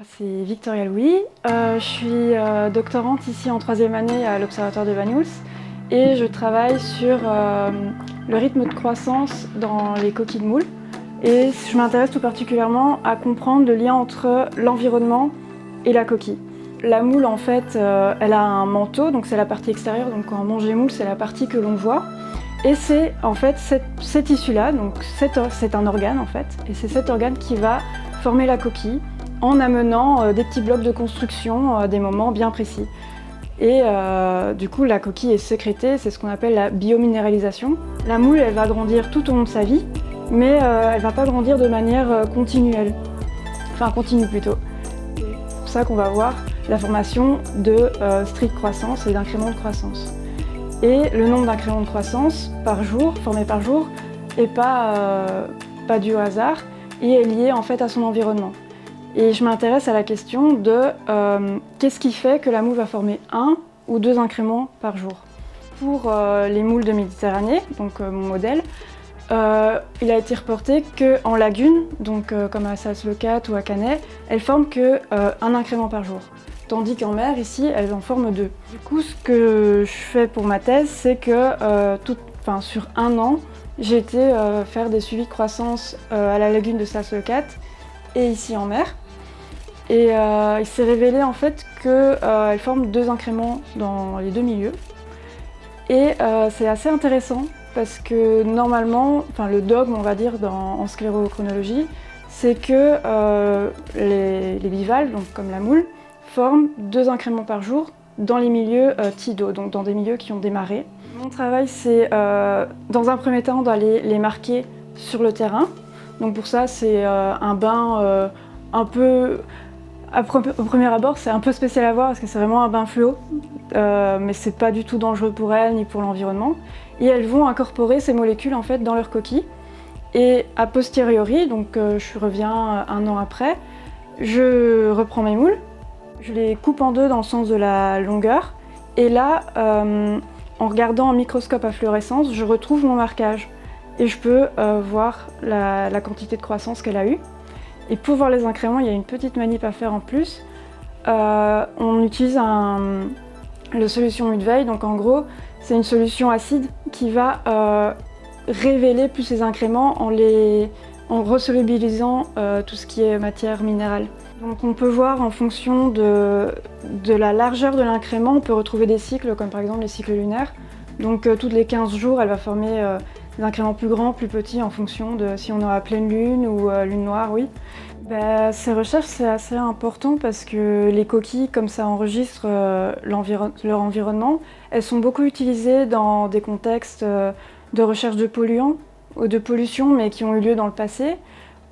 C'est Victoria Louis, je suis doctorante ici en 3e année à l'Observatoire de Banyuls et je travaille sur le rythme de croissance dans les coquilles de moule. Et je m'intéresse tout particulièrement à comprendre le lien entre l'environnement et la coquille. La moule, en fait, elle a un manteau, donc c'est la partie extérieure, donc quand on mange les moules, c'est la partie que l'on voit. Et c'est en fait cet tissu-là, donc c'est un organe en fait, et c'est cet organe qui va former la coquille en amenant des petits blocs de construction à des moments bien précis. Et du coup, la coquille est sécrétée, c'est ce qu'on appelle la biominéralisation. La moule, elle va grandir tout au long de sa vie, mais elle ne va pas grandir de manière continuelle, enfin continue plutôt. C'est pour ça qu'on va voir la formation de stries de croissance et d'incréments de croissance. Et le nombre d'incréments de croissance par jour, formés par jour, n'est pas dû au hasard et est lié en fait à son environnement. Et je m'intéresse à la question de qu'est-ce qui fait que la moule va former 1 ou 2 incréments par jour. Pour les moules de Méditerranée, donc mon modèle, il a été reporté qu'en lagune, donc comme à Sas-le-Cat ou à Canet, elles forment qu'un incrément par jour. Tandis qu'en mer, ici, elles en forment 2. Du coup, ce que je fais pour ma thèse, c'est que sur 1 an, j'ai été faire des suivis de croissance à la lagune de Sas-le-Cat et ici en mer. Et il s'est révélé en fait qu'elles forment 2 incréments dans les 2 milieux. Et c'est assez intéressant parce que normalement, le dogme on va dire en sclérochronologie, c'est que les bivalves, donc comme la moule, forment 2 incréments par jour dans les milieux tidaux, donc dans des milieux qui ont des marées. Mon travail c'est dans un premier temps d'aller les marquer sur le terrain. Donc pour ça c'est un bain un peu... Au premier abord, c'est un peu spécial à voir parce que c'est vraiment un bain fluo, mais c'est pas du tout dangereux pour elles ni pour l'environnement. Et elles vont incorporer ces molécules en fait dans leur coquille. Et a posteriori, donc je reviens 1 an après, je reprends mes moules, je les coupe en 2 dans le sens de la longueur. Et là, en regardant un microscope à fluorescence, je retrouve mon marquage et je peux voir la quantité de croissance qu'elle a eue. Et pour voir les incréments, il y a une petite manip à faire en plus. On utilise la solution Mudveil, donc en gros, c'est une solution acide qui va révéler plus les incréments en resolubilisant tout ce qui est matière minérale. Donc on peut voir en fonction de la largeur de l'incrément, on peut retrouver des cycles, comme par exemple les cycles lunaires. Donc toutes les 15 jours, elle va former des incréments plus grands, plus petits, en fonction de si on aura pleine lune ou lune noire, oui. Ces recherches, c'est assez important parce que les coquilles, comme ça enregistre leur environnement, elles sont beaucoup utilisées dans des contextes de recherche de polluants ou de pollution, mais qui ont eu lieu dans le passé,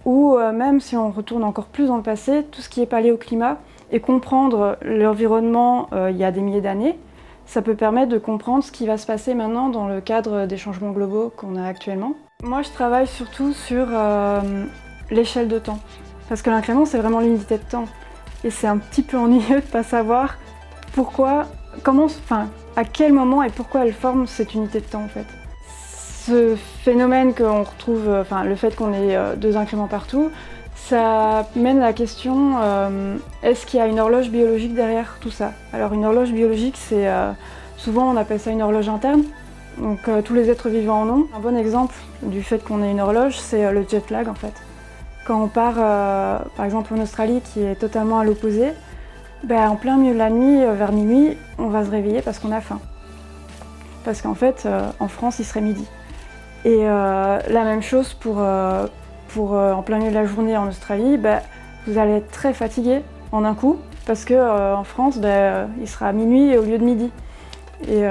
ou même si on retourne encore plus dans le passé, tout ce qui est paléoclimat et comprendre l'environnement il y a des milliers d'années, ça peut permettre de comprendre ce qui va se passer maintenant dans le cadre des changements globaux qu'on a actuellement. Moi, je travaille surtout sur l'échelle de temps, parce que l'incrément, c'est vraiment l'unité de temps. Et c'est un petit peu ennuyeux de ne pas savoir à quel moment et pourquoi elle forme cette unité de temps en fait. Ce phénomène qu'on retrouve, le fait qu'on ait 2 incréments partout, ça mène à la question, est-ce qu'il y a une horloge biologique derrière tout ça? Alors une horloge biologique, c'est souvent on appelle ça une horloge interne, donc tous les êtres vivants en ont. Un bon exemple du fait qu'on ait une horloge, c'est le jet lag en fait. Quand on part par exemple en Australie qui est totalement à l'opposé, en plein milieu de la nuit, vers minuit, on va se réveiller parce qu'on a faim. Parce qu'en fait, en France, il serait midi. Et la même chose pour en plein milieu de la journée en Australie, vous allez être très fatigué en un coup, parce qu'en France, il sera à minuit au lieu de midi. Et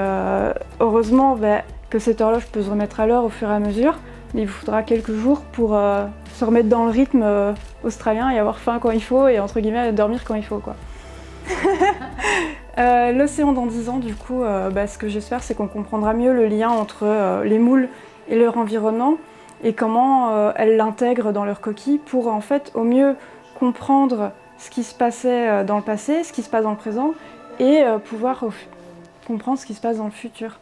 heureusement que cette horloge peut se remettre à l'heure au fur et à mesure, mais il vous faudra quelques jours pour se remettre dans le rythme australien et avoir faim quand il faut et entre guillemets dormir quand il faut, quoi. L'océan dans 10 ans, du coup, ce que j'espère, c'est qu'on comprendra mieux le lien entre les moules et leur environnement et comment elles l'intègrent dans leur coquille pour en fait au mieux comprendre ce qui se passait dans le passé, ce qui se passe dans le présent et pouvoir comprendre ce qui se passe dans le futur.